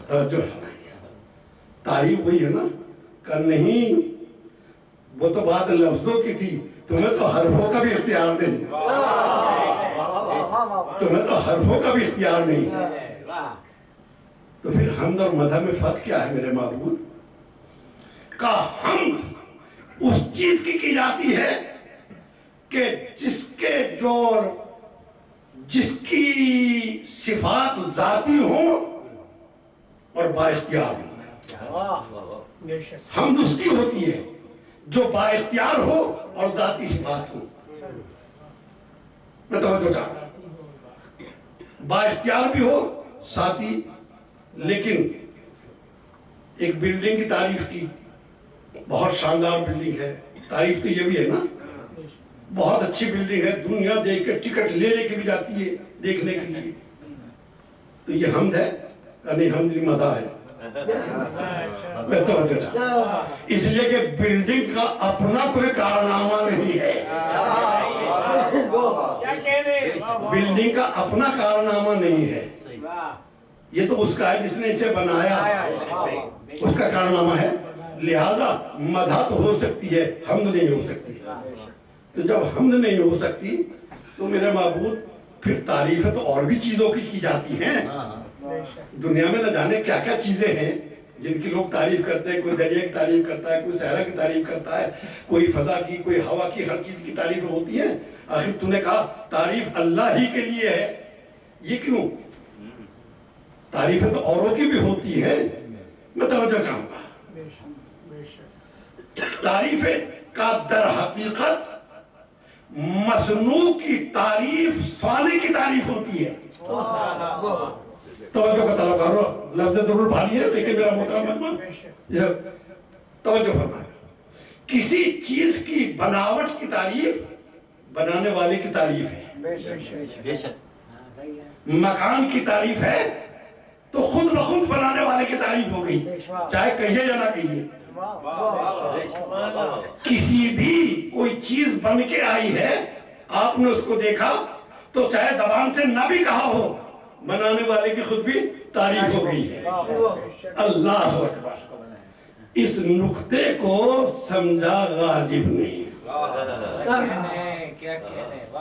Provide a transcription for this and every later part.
توجہ تعریف وہی ہے نا کہ نہیں، وہ تو بات لفظوں کی تھی، تمہیں تو حرفوں کا بھی اختیار نہیں، تمہیں تو حرفوں کا بھی اختیار نہیں۔ تو پھر حمد اور مدح میں فرق کیا ہے میرے معبود؟ کہ حمد اس چیز کی جاتی ہے کہ جس کی صفات ذاتی ہوں اور با اختیار ہوں۔ حمد اس کی ہوتی ہے جو با اختیار ہو اور ذاتی صفات ہو۔ میں توجہ چاہتا ہوں، با اختیار بھی ہو ذاتی، لیکن ایک بلڈنگ کی تعریف کی، بہت شاندار بلڈنگ ہے، تعریف تو یہ بھی ہے نا، بہت اچھی بلڈنگ ہے، دنیا دیکھ کے ٹکٹ لے کے بھی جاتی ہے دیکھنے کے لیے، تو یہ حمد ہے یا نہیں؟ حمد نہیں، مدح ہے۔ میں توجہ چاہتا ہوں، اس لیے کہ بلڈنگ کا اپنا کوئی کارنامہ نہیں ہے، بلڈنگ کا اپنا کارنامہ نہیں ہے، یہ تو اس کا ہے جس نے اسے بنایا، اس کا کارنامہ ہے، لہذا مدح تو ہو سکتی ہے، حمد نہیں ہو سکتی۔ تو جب حمد نہیں ہو سکتی تو میرے معبود پھر تعریفیں تو اور بھی چیزوں کی جاتی ہیں۔ دنیا میں نہ جانے کیا کیا چیزیں ہیں جن کی لوگ تعریف کرتے ہیں، کوئی دریا کی تعریف کرتا ہے، کوئی صحرا کی تعریف کرتا ہے، کوئی فضا کی، کوئی ہوا کی، ہر چیز کی تعریفیں ہوتی ہیں۔ آخر تو نے کہا تعریف اللہ ہی کے لیے ہے، یہ کیوں؟ تعریفیں تو اوروں کی بھی ہوتی ہیں۔ میں توجہ چاہوں گا، تعریفیں کا در حقیقت مصنوع کی تعریف صانع کی تعریف ہوتی ہے۔ توجہ کا طلب کرو، لفظ ضرور بھاری ہے لیکن میرا محترم مہمان توجہ فرمائے، کسی چیز کی بناوٹ کی تعریف بنانے والے کی تعریف ہے، مکان کی تعریف ہے تو خود بخود بنانے والے کی تعریف ہو گئی، چاہے کہیے یا نہ کہیے۔ کسی بھی کوئی چیز بن کے آئی ہے، آپ نے اس کو دیکھا تو چاہے زبان سے نہ بھی کہا ہو، بنانے والے کی خود بھی تعریف ہو گئی ہے۔ اللہ اکبر، اس نقطے کو سمجھا غالب نہیں،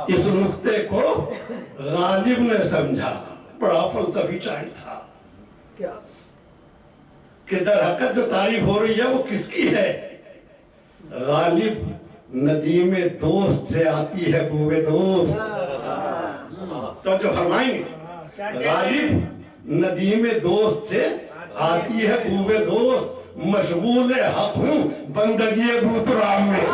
اس نقطے کو غالب نے سمجھا، بڑا فلسفی چاہیے تھا کہ در حقیقت جو تعریف ہو رہی ہے وہ کس کی ہے؟ غالب ندیم دوست سے آتی ہے بوئے دوست۔ تو جو فرمائیں گے غالب ندیم دوست سے آتی ہے بوئے دوست، مشغول حق ہوں بندگی بوترام میں۔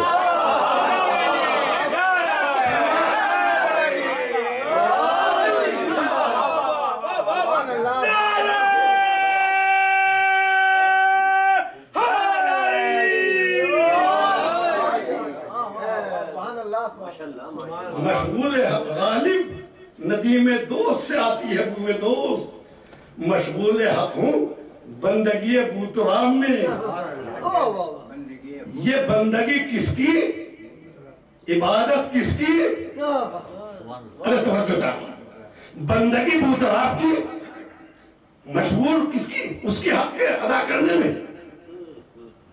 مشغول غالب ندیم دوست سے آتی ہے بوئے دوست، مشغول حق ہوں بندگی بوترام میں۔ یہ بندگی کس کی؟ عبادت کس کی؟ ارے توجہ چاہیے، بندگی بوترام کی، مشغول کس کی؟ اس کی حق کے ادا کرنے میں۔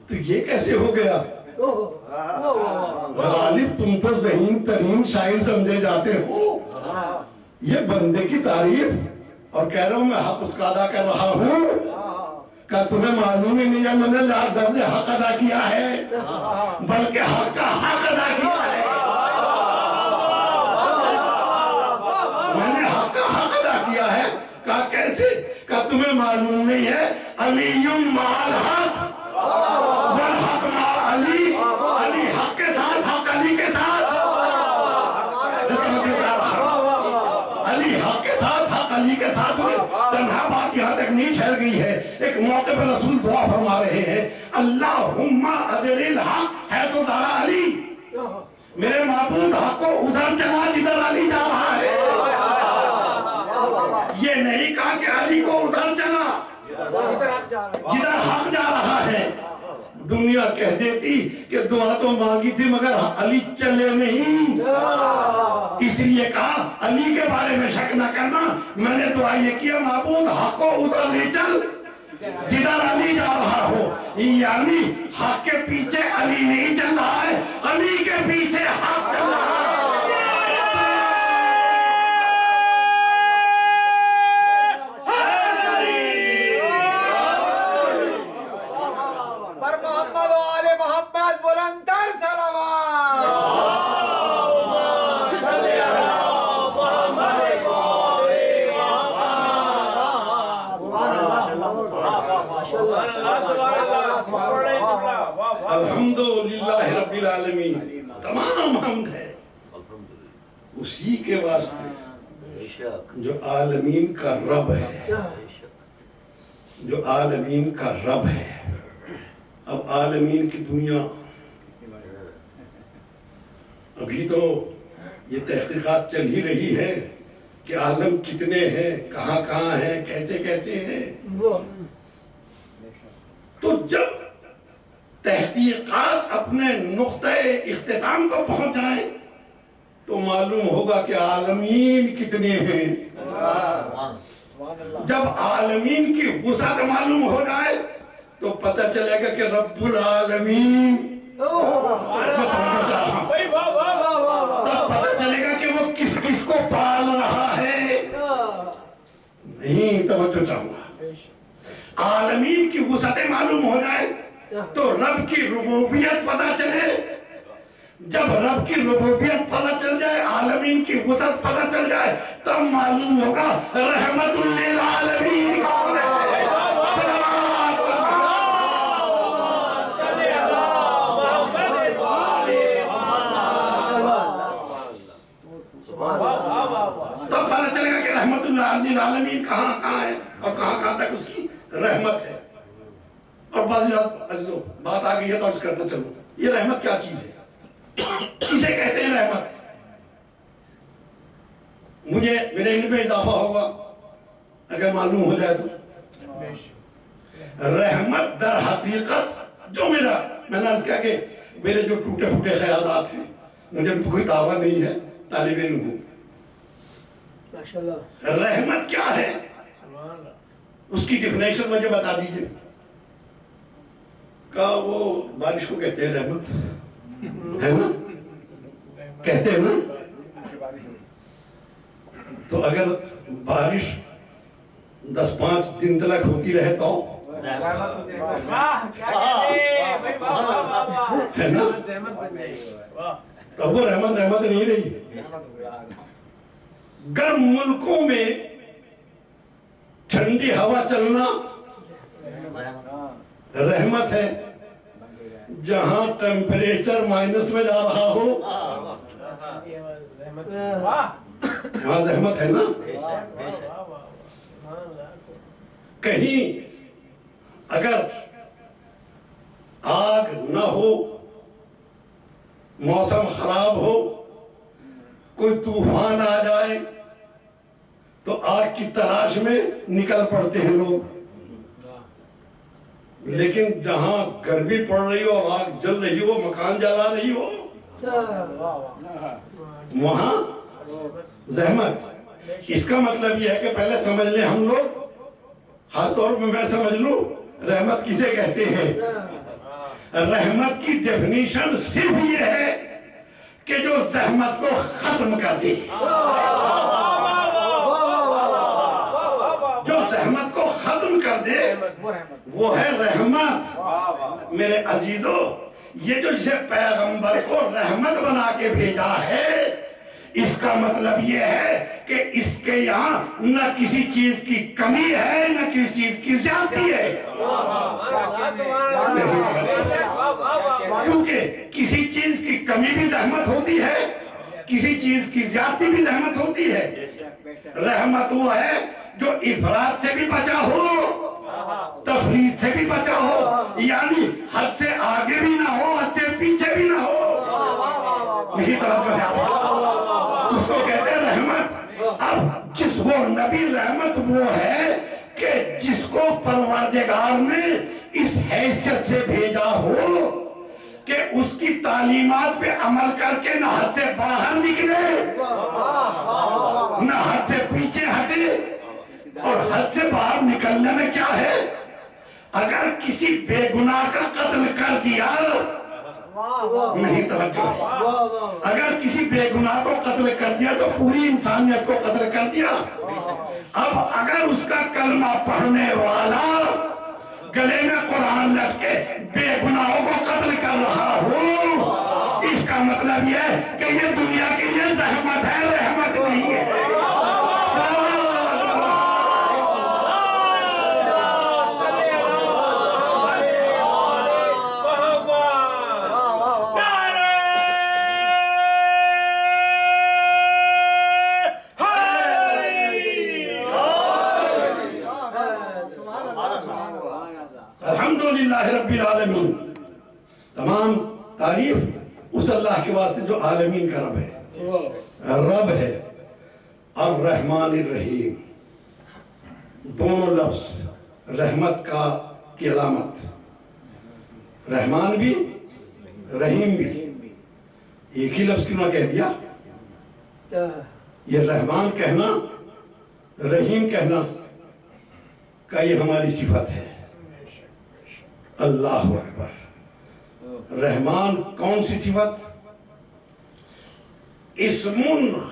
تو یہ کیسے ہو گیا؟ غالب تم تو ذہین ترین شاعر سمجھے جاتے ہو، یہ بندے کی تعریف اور کہہ رہا ہوں میں حق اس کا ادا کر رہا ہوں، کیا تمہیں معلوم ہی نہیں ہے میں نے لفظ حق ادا کیا ہے بلکہ حق کا حق ادا کیا ہے، میں نے حق کا حق ادا کیا ہے۔ کہا کیسے؟ کہا تمہیں معلوم نہیں ہے علی مال حق والحق مع علی، علی حق کے ساتھ، حق علی کے ساتھ، علی حق کے ساتھ، حق علی کے ساتھ میں تنہا بات یہاں تک نہیں ٹھہر گئی ہے۔ ایک موقع پر رسول دعا فرما رہے ہیں، اللہم ادر الحق حیث دار علی، میرے معبود حق کو ادھر چلا جدھر علی جا رہا ہے۔ یہ نہیں کہا کہ علی کو ادھر چلا جدھر حق جا رہا ہے، دنیا کہہ دیتی کہ دعا تو مانگی تھی مگر علی چلے نہیں، اس لیے کہا علی کے بارے میں شک نہ کرنا، میں نے دعا یہ کیا معبود حق کو ادھر لے چل جدھر علی جا رہا ہو، یعنی حق کے پیچھے علی نہیں چل رہا ہے، علی کے پیچھے حق چل رہا ہے۔ الحمدللہ رب العالمین، تمام حمد ہے اسی کے واسطے جو عالمین کا رب ہے، جو عالمین کا رب ہے۔ اب عالمین کی دنیا، ابھی تو یہ تحقیقات چل ہی رہی ہے کہ عالم کتنے ہیں، کہاں کہاں ہیں، کیسے کیسے ہیں۔ تو جب تحقیقات اپنے نقطہ اختتام کو پہنچ جائیں تو معلوم ہوگا کہ عالمین کتنے ہیں۔ جب عالمین کی وسعت معلوم ہو جائے تو پتہ چلے گا کہ رب العالمین، تب پتہ چلے گا کہ وہ کس کس کو پال رہا ہے۔ نہیں، توجہ چاہوں گا، عالمین کی وسعت معلوم ہو جائے تو رب کی ربوبیت پتہ چلے، جب رب کی ربوبیت پتہ چل جائے، عالمین کی وسعت پتہ چل جائے، تب معلوم ہوگا رحمت للعالمین کون ہے۔ تب پتہ چلے گا کہ رحمت للعالمین کہاں کہاں ہے اور کہاں کہاں تک اس کی رحمت ہے۔ اور بعض عزیزوں بات آ گئی ہے تو عرض کرتا چلوں، یہ رحمت کیا چیز ہے، کسے کہتے ہیں رحمت؟ مجھے میرے علم میں اضافہ ہوگا اگر معلوم ہو جائے تو۔ رحمت در حقیقت جو میں نے عرض کیا کہ میرے جو ٹوٹے پھوٹے خیالات ہیں، مجھے کوئی دعویٰ نہیں ہے، طالب علم ہوں۔ رحمت کیا ہے، اس کی ڈیفینیشن مجھے بتا دیجئے۔ کہا وہ بارش کو کہتے ہیں رحمت، ہے نا، کہتے ہیں نا۔ تو اگر بارش 10-5 دن تلک ہوتی رہے تو ہے نا، تو وہ رحمت نہیں رہی۔ گرم ملکوں میں ٹھنڈی ہوا چلنا رحمت ہے، جہاں ٹیمپریچر مائنس میں جا رہا ہو وہاں رحمت ہے نا۔ کہیں اگر آگ نہ ہو، موسم خراب ہو، کوئی طوفان آ جائے تو آگ کی تلاش میں نکل پڑتے ہیں لوگ، لیکن جہاں گرمی پڑ رہی ہو اور آگ جل رہی ہو، مکان جلا رہی ہو، وہاں رحمت۔ اس کا مطلب یہ ہے کہ پہلے سمجھ لیں ہم لوگ، خاص طور پر میں سمجھ لوں رحمت کسے کہتے ہیں۔ رحمت کی ڈیفینیشن صرف یہ ہے کہ جو زحمت کو ختم کر دے، جو زحمت کو ختم کر دے وہ ہے رحمت۔ میرے عزیزو، یہ جو اسے پیغمبر کو رحمت بنا کے بھیجا ہے، اس کا مطلب یہ ہے کہ اس کے یہاں نہ کسی چیز کی کمی ہے نہ کسی چیز کی زیادتی ہے، کیونکہ کسی چیز کی کمی بھی زحمت ہوتی ہے، کسی چیز کی زیادتی بھی زحمت ہوتی ہے۔ رحمت وہ ہے جو افراط سے بھی بچا ہو، تفریط سے بھی بچا ہو، یعنی حد سے آگے بھی نہ ہو، حد سے پیچھے بھی نہ ہو۔ یہی توجہ ہے، اس کو کہتے ہیں رحمت۔ اب جس وہ نبی رحمت وہ ہے کہ جس کو پروردگار نے اس حیثیت سے بھیجا ہو اس کی تعلیمات پہ عمل کر کے نہ حد سے باہر نکلے نہ حد سے پیچھے ہٹے. اور حد سے باہر نکلنے میں کیا ہے؟ اگر کسی بے گناہ کا قتل کر دیا، نہیں توجہ ہے، اگر کسی بے گناہ کو قتل کر دیا تو پوری انسانیت کو قتل کر دیا. اب اگر اس کا کلمہ پڑھنے والا گلے میں قرآن لٹکے بے گناہوں کو قتل کر رہا ہو، اس کا مطلب یہ ہے کہ یہ دنیا کے لیے زحمت ہے، رحمت نہیں ہے. الحمدللہ رب العالمین. تمام تعریف اس اللہ کے واسطے جو عالمین کا رب ہے. رب ہے الرحمن الرحیم، دونوں لفظ رحمت کی علامت. رحمان بھی رحیم بھی ایک ہی لفظ کیوں نہ کہہ دیا؟ یہ رحمان کہنا، رحیم کہنا کا یہ ہماری صفت ہے. اللہ اکبر. رحمان کون سی صفت؟ اسم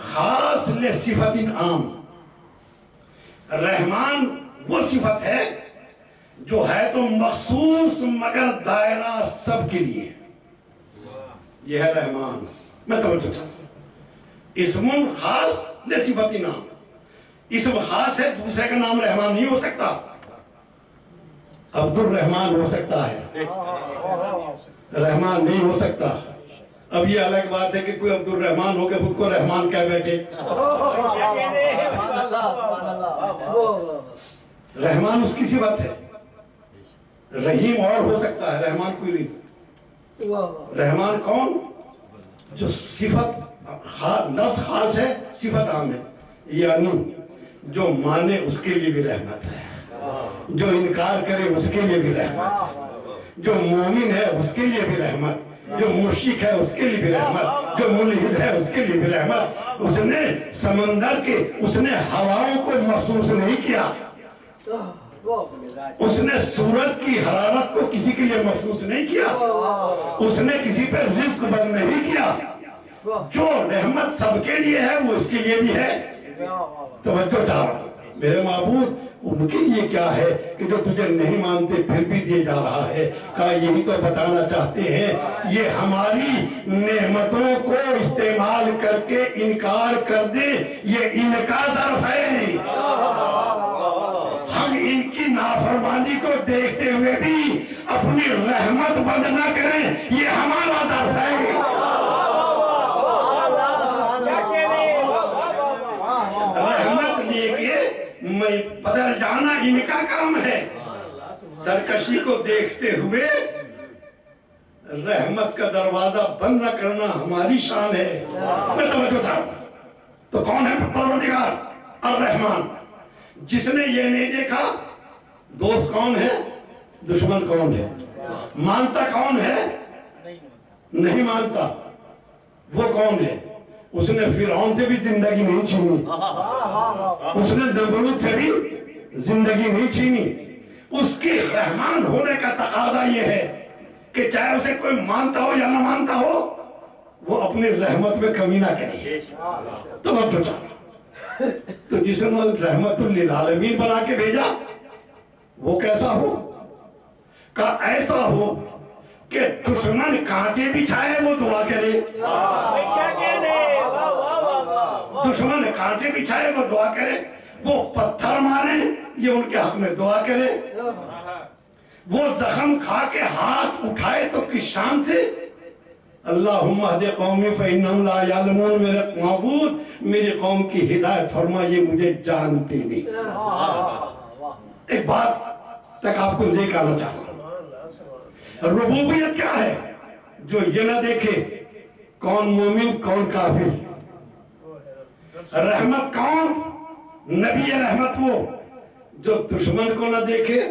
خاص لصفت عام. رحمان وہ صفت ہے جو ہے تو مخصوص مگر دائرہ سب کے لیے. یہ ہے رحمان. میں توجہ چاہتا ہوں. اسم خاص لصفت عام. اسم خاص ہے، دوسرے کا نام رحمان نہیں ہو سکتا. عبد الرحمان ہو سکتا ہے، رحمان نہیں ہو سکتا. اب یہ الگ بات ہے کہ کوئی عبد الرحمان ہو کے خود کو رحمان کہہ بیٹھے. رحمان اس کی صفت ہے. رحیم اور ہو سکتا ہے، رحمان کوئی نہیں. رحمان کون؟ جو صفت لفظ خاص ہے، صفت عام ہے. یعنی جو مانے اس کے لیے بھی رحمت ہے، جو انکار کرے اس کے لیے بھی رحمت، جو مومن ہے اس کے لیے بھی رحمت، جو مشرک ہے اس کے لیے بھی رحمت، جو ملحد ہے اس کے لیے بھی رحمت. اس نے سمندر کے، اس نے ہواؤں کو محسوس نہیں کیا. اس نے سورج کی حرارت کو کسی کے لیے محسوس نہیں کیا. اس نے کسی پہ رزق بند نہیں کیا. جو رحمت سب کے لیے ہے وہ اس کے لیے بھی ہے. توجہ چاہ رہا ہوں. میرے معبود ان کے لیے کیا ہے کہ جو تجھے نہیں مانتے پھر بھی دیے جا رہا ہے. کہا یہی تو بتانا چاہتے ہیں یہ ہماری نعمتوں کو استعمال کر کے انکار کر دے، یہ ان کا ظرف ہے. ہم ان کی نافرمانی کو دیکھتے ہوئے بھی اپنی رحمت بند نہ کریں، یہ ہمارا ظرف ہے. رحمت لے کے میں بدل جانا ان کا کام ہے. سرکشی کو دیکھتے ہوئے رحمت کا دروازہ بند نہ کرنا ہماری شان ہے. میں توجہ صاحب. تو کون ہے پروردگار؟ الرحمن. جس نے یہ نہیں دیکھا دوست کون ہے، دشمن کون ہے، مانتا کون ہے، نہیں مانتا وہ کون ہے. اس نے فرعون سے بھی زندگی نہیں چھینی، اس نے نمرود سے بھی زندگی نہیں چھینی. اس کی رحمان ہونے کا تقاضا یہ ہے کہ چاہے اسے کوئی مانتا ہو یا نہ مانتا ہو وہ اپنی رحمت میں کمی نہ کرے. توجہ چاہیے. تو جس نے رحمت للعالمین بنا کے بھیجا وہ کیسا ہو؟ کہ ایسا ہو کہ دشمن کانٹے بچھائے وہ دعا کرے. دشمن کانٹے بچھائے وہ دعا کرے. وہ پتھر مارے یہ ان کے حق میں دعا کرے. وہ زخم کھا کے ہاتھ اٹھائے تو کس شان سے اللہم اہد قومی فإنہم لا یعلمون. میرے معبود میری قوم کی ہدایت فرما، یہ مجھے جانتے نہیں. ایک بات تک آپ کو لے کے آنا چاہتا ہوں. ربوبیت کیا ہے؟ جو یہ نہ دیکھے کون مومن کون کافر. رحمت کون؟ نبی رحمت وہ جو دشمن کو نہ دیکھے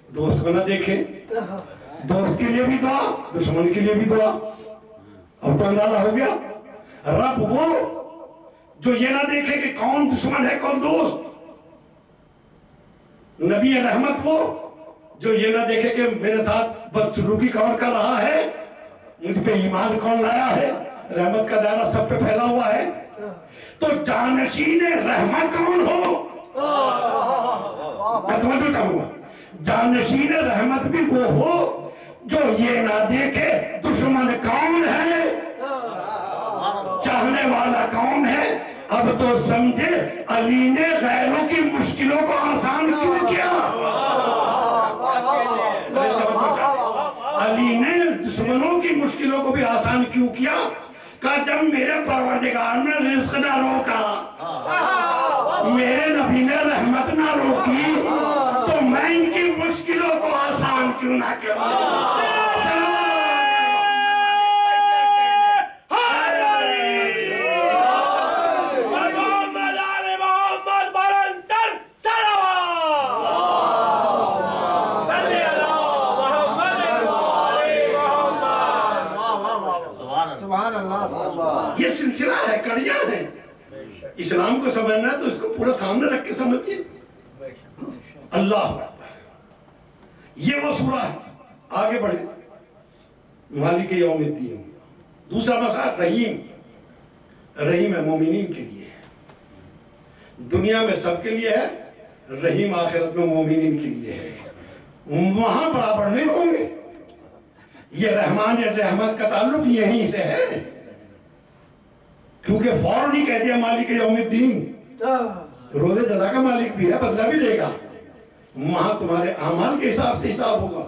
دوست کو نہ دیکھے. دوست کے لیے بھی دعا، دشمن کے لیے بھی دعا. اب تو اندازہ ہو گیا رب وہ جو یہ نہ دیکھے کہ کون دشمن ہے کون دوست. نبی رحمت وہ جو یہ نہ دیکھے کہ میرے ساتھ بدسلوکی کون کر رہا ہے، مجھ پہ ایمان کون لایا ہے. رحمت کا دائرہ سب پہ پھیلا ہوا ہے. تو جانشین رحمت کون ہو؟ میں تمہیں چاہوں گا جانشین رحمت بھی وہ ہو جو یہ نہ دیکھے دشمن کون ہے، چاہنے والا کون ہے. اب تو سمجھے علی نے غیروں کی مشکلوں کو آسان کیوں کیا. علی نے دشمنوں کی مشکلوں کو بھی آسان کیوں کیا؟ کہا جب میرے پروردگار نے رزق نہ روکا، میرے نبی نے رحمت نہ روکی، تو میں ان کی مشکلوں کو آسان کیوں نہ کروں. یہ سلسلہ ہے، کڑیاں ہیں. اسلام کو سمجھنا ہے تو اس کو پورا سامنے رکھ کے سمجھیے. اللہ اکبر. یہ وہ سورہ ہے. آگے بڑھے. مالک یوم الدین. دوسرا مسئلہ رحیم. رحیم ہے مومنین کے لیے، دنیا میں سب کے لیے ہے. رحیم آخرت میں مومنین کے لیے ہے. وہاں برابر نہیں ہوں گے. یہ رحمان رحمت کا تعلق یہیں سے ہے، کیونکہ فوراً ہی کہہ دیا مالک یوم الدین. روز جزا کا مالک بھی ہے، بدلہ بھی دے گا. وہاں تمہارے اعمال کے حساب سے حساب ہوگا.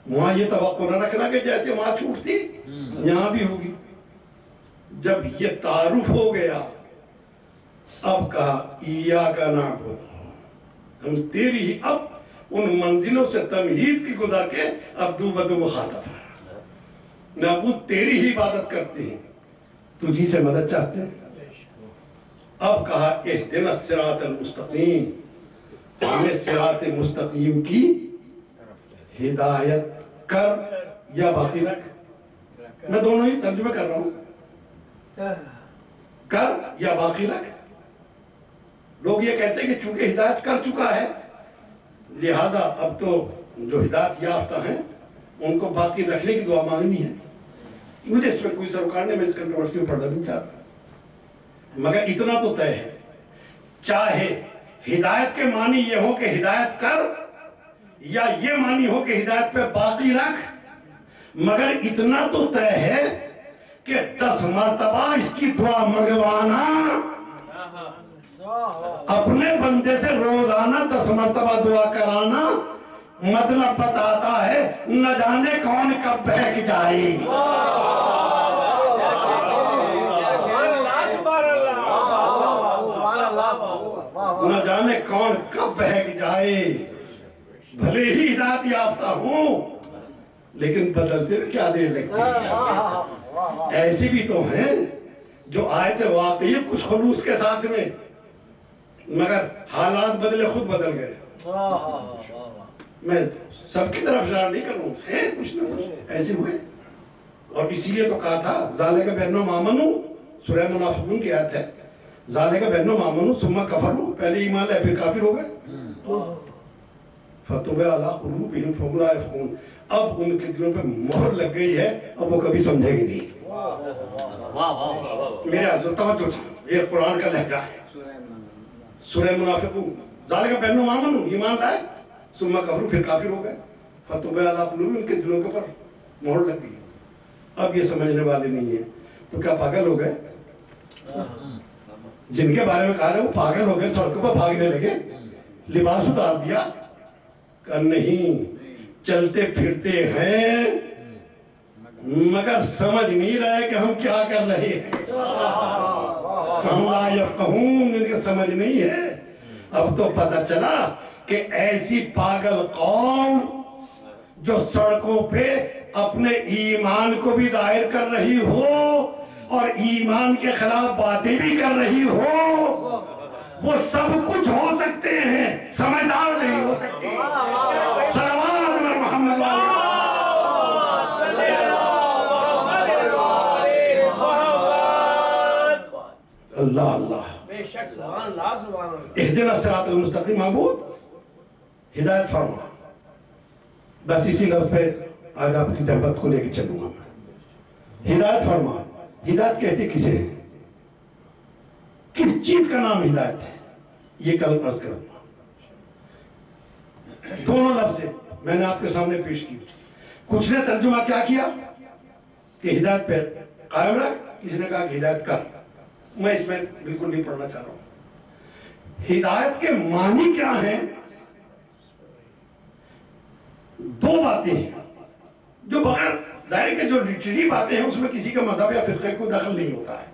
وہاں یہ توقع نہ رکھنا کہ جیسے وہاں چھوٹ تھی یہاں بھی ہوگی. جب یہ تعارف ہو گیا اب کہا ایاک نعبد، ہم تیری ہی. اب ان منزلوں سے تمہید کی گزر کے اب دو بدو مخاطب معبود تیری ہی عبادت کرتے ہیں، تجھی سے مدد چاہتے ہیں. اب کہا اہدنا الصراط المستقیم، ہمیں صراط مستقیم کی ہدایت کر یا باقی رکھ. میں دونوں ہی ترجمہ کر رہا ہوں، کر یا باقی رکھ. لوگ یہ کہتے ہیں کہ چونکہ ہدایت کر چکا ہے لہذا اب تو جو ہدایت یافتہ ہیں ان کو باقی رکھنے کی دعا مانگنی ہے. مجھے اس میں کوئی سروکار نہیں، میں اس کنٹروورسی میں پڑھنا نہیں چاہتا، مگر اتنا تو طے ہے چاہے ہدایت کے معنی یہ ہو کہ ہدایت کر یا یہ معنی ہو کہ ہدایت پہ باقی رکھ، مگر اتنا تو طے ہے کہ 10 مرتبہ اس کی دعا منگوانا، اپنے بندے سے روزانہ 10 مرتبہ دعا کرانا مطلب بتاتا ہے نہ جانے کون کب بہک جائے. نہ جانے کون کب بہک جائے. بھلے ہی ہدایت یافتہ ہوں لیکن بدلتے میں کیا دیر لگتی ہے. ایسی بھی تو ہیں جو آئے تھے واقعی کچھ خلوص کے ساتھ میں، مگر حالات بدلے خود بدل گئے. میں سب کی طرف اشارہ نہیں کروں، ہے کچھ نہ کچھ ایسے ہوئے. اور اسی لیے تو کہا تھا ذالک بأنہم آمنوا، سورہ منافقون کی آیت ہے، ذالک بأنہم آمنوا ثم کفروا، پہلے ایمان لائے پھر کافر ہو گئے. فطبع علی قلوبہم فہم لا یفقہون. اب ان کے دلوں پہ مہر لگ گئی ہے، اب وہ کبھی سمجھیں گے نہیں. میرے حضرت توجہ تھا، یہ قرآن کا لہجہ ہے. سورہ منافقون ذالک بأنہم آمنوا، ایمان لائے، ثم کفروا پھر کافر ہو گئے. فطبع علی قلوبہم، ان کے دلوں کے پر مہر لگ گئی. اب یہ سمجھنے والے نہیں ہیں تو کیا پاگل ہو گئے؟ جن کے بارے میں کہا ہے وہ پاگل ہو گئے، سڑکوں پر بھاگنے لگے، لباس اتار دیا. کہ نہیں، چلتے پھرتے ہیں مگر سمجھ نہیں رہے کہ ہم کیا کر رہے ہیں. فہم لا یفقہون، ان کے سمجھ نہیں ہے. اب تو پتہ چلا کہ ایسی پاگل قوم جو سڑکوں پہ اپنے ایمان کو بھی ظاہر کر رہی ہو اور ایمان کے خلاف باتیں بھی کر رہی ہو، وہ سب کچھ ہو سکتے ہیں، سمجھدار نہیں ہو سکتے. صلوات محمد اللہ اللہ بے شک سبحان اللہ سبحان اللہ اہدنا الصراط المستقیم معبود ہدایت فرما. بس اسی لفظ پہ آج آپ کی زحمت کو لے کے چلوں گا میں. ہدایت فرما. ہدایت کہتے کسے ہیں؟ کس چیز کا نام ہدایت ہے؟ یہ کل عرض کروں گا. دونوں لفظ میں نے آپ کے سامنے پیش کی. کچھ نے ترجمہ کیا کیا کہ ہدایت پہ قائم رکھ, کسی نے کہا کہ ہدایت کر. میں اس میں بالکل نہیں پڑھنا چاہ رہا ہوں. ہدایت کے معنی کیا ہیں؟ دو باتیں ہیں جو بغیر ظاہر کے جو لٹریری باتیں ہیں اس میں کسی کا مذہب یا فرقے کو دخل نہیں ہوتا ہے.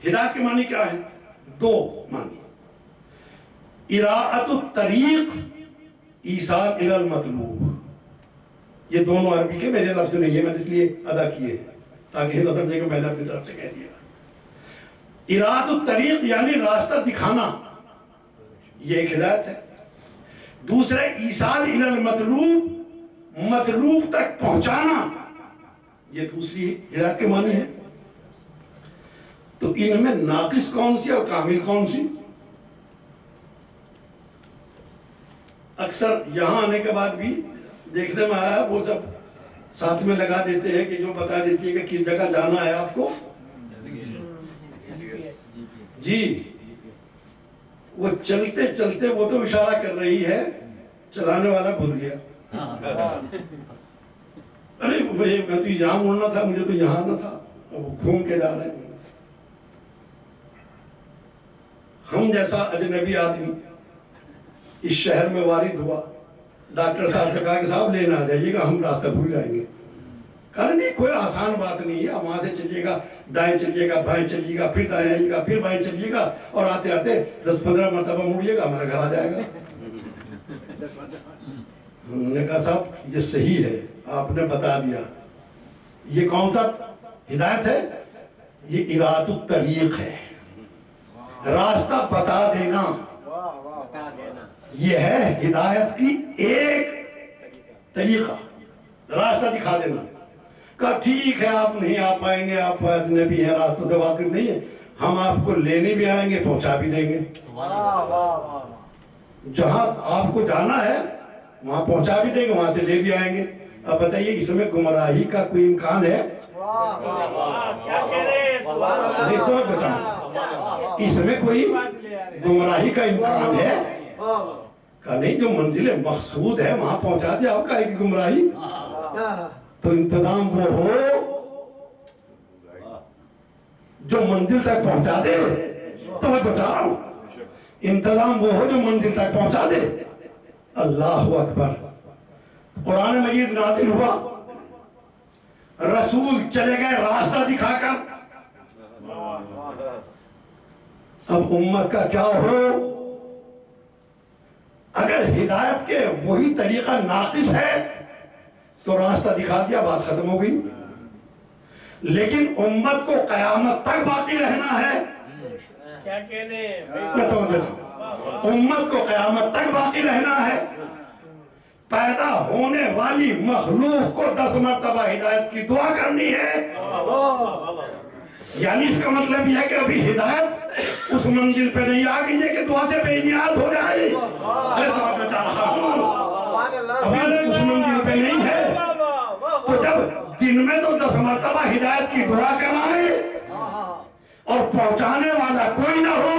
ہدایت کے معنی کیا ہیں؟ دو معنی. اراءۃ الطریق ایصال الی المطلوب. یہ دونوں عربی کے میرے لفظ نہیں ہے, میں نے اس لیے ادا کیے تاکہ نہ سمجھے کہ میں نے اپنی طرف سے کہہ دیا. اراءۃ الطریق یعنی راستہ دکھانا, یہ ایک ہدایت ہے. دوسرے ایصال الی المطلوب, مطلوب تک پہنچانا, یہ دوسری ہدایت کے معنی ہے. تو ان میں ناقص کون سی اور کامل کون سی؟ اکثر یہاں آنے کے بعد بھی دیکھنے میں آیا, وہ سب ساتھ میں لگا دیتے ہیں کہ جو بتا دیتی ہے کہ کس جگہ جانا ہے آپ کو. جی وہ چلتے چلتے وہ تو اشارہ کر رہی ہے, چلانے والا بھول گیا. ارے میں تو یہاں مڑنا تھا, مجھے تو یہاں نہ تھا, وہ گھوم کے جا رہے ہیں. ہم جیسا اجنبی آدمی اس شہر میں وارد ہوا, ڈاکٹر صاحب سے کہا کہ صاحب لینا آ جائیے گا, ہم راستہ بھول جائیں گے. کہا نہیں کوئی آسان بات نہیں ہے, وہاں سے چلیے گا, دائیں چلیے گا, بائیں چلیے گا, پھر دائیں آئیے گا, پھر بائیں چلیے گا, اور آتے آتے 10-15 مرتبہ مڑیے گا, ہمارا گھر آ جائے گا. ہم نے کہا صاحب یہ صحیح ہے, آپ نے بتا دیا. یہ کون سا ہدایت ہے؟ یہ اراءۃ الطریق ہے, راستہ بتا دینا. یہ ہے ہدایت کی ایک طریقہ, راستہ دکھا دینا. کہا ٹھیک ہے آپ نہیں آ پائیں گے, آپ اجنبی ہیں, راستوں سے واقف نہیں ہے, ہم آپ کو لینے بھی آئیں گے, پہنچا بھی دیں گے. جہاں آپ کو جانا ہے وہاں پہنچا بھی دیں گے, وہاں سے لے بھی آئیں گے. اب بتائیے اس میں گمراہی کا کوئی امکان ہے؟ نہیں تو اس میں کوئی گمراہی کا امکان ہے؟ کہا نہیں, جو منزل مقصود ہے وہاں پہنچا دیا, آپ کا ایک گمراہی. تو انتظام وہ ہو جو منزل تک پہنچا دے. تو میں تو چاہ رہا ہوں انتظام وہ ہو جو منزل تک پہنچا دے. اللہ اکبر. قرآن مجید نازل ہوا, رسول چلے گئے راستہ دکھا کر. اب امت کا کیا ہو؟ اگر ہدایت کے وہی طریقہ ناقص ہے تو راستہ دکھا دیا, بات ختم ہو گئی. لیکن امت کو قیامت تک باقی رہنا ہے. کیا کہنے, امت کو قیامت تک باقی رہنا ہے. پیدا ہونے والی مخلوق کو 10 مرتبہ ہدایت کی دعا کرنی ہے. یعنی اس کا مطلب یہ ہے کہ ابھی ہدایت اس منزل پہ نہیں آ گئی ہے کہ دعا سے بے نیاز ہو جائے. ابھی اس منزل پہ نہیں ہے, تو جب دن میں تو 10 مرتبہ ہدایت کی دعا کرائے اور پہنچانے والا کوئی نہ ہو,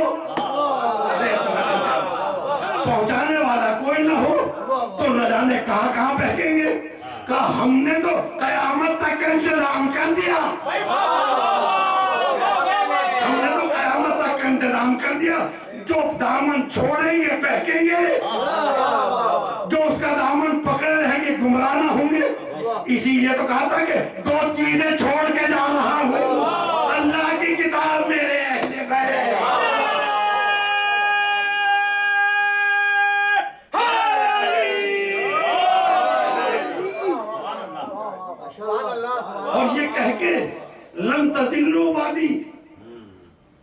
پہنچانے والا کوئی نہ ہو تو نہ جانے کہاں کہاں بہکیں گے. کہا ہم نے تو قیامت تک کا انتظام کر دیا, ہم نے تو قیامت تک کا انتظام کر دیا. جو دامن چھوڑیں گے بہکیں گے, جو اس کا دامن پکڑے رہیں گے گمراہ نہ ہوں گے. اسی لیے تو کہا تھا کہ 2 چیزیں چھوڑ کے جا رہا ہوں, اللہ کی کتاب میرے اہل بیت. اور یہ کہہ کے لن تضلوا بعدی,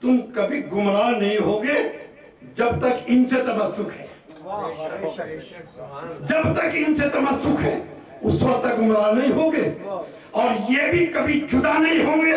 تم کبھی گمراہ نہیں ہوگے جب تک ان سے تمسک ہے. جب تک ان سے تمسک ہے اس وقت تک گمراہ نہیں ہوگے. اور یہ بھی کبھی جدا نہیں ہوں گے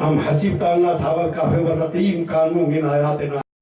ہم حسیب تانا صحابہ کافی ورقیم کانو من آیاتنا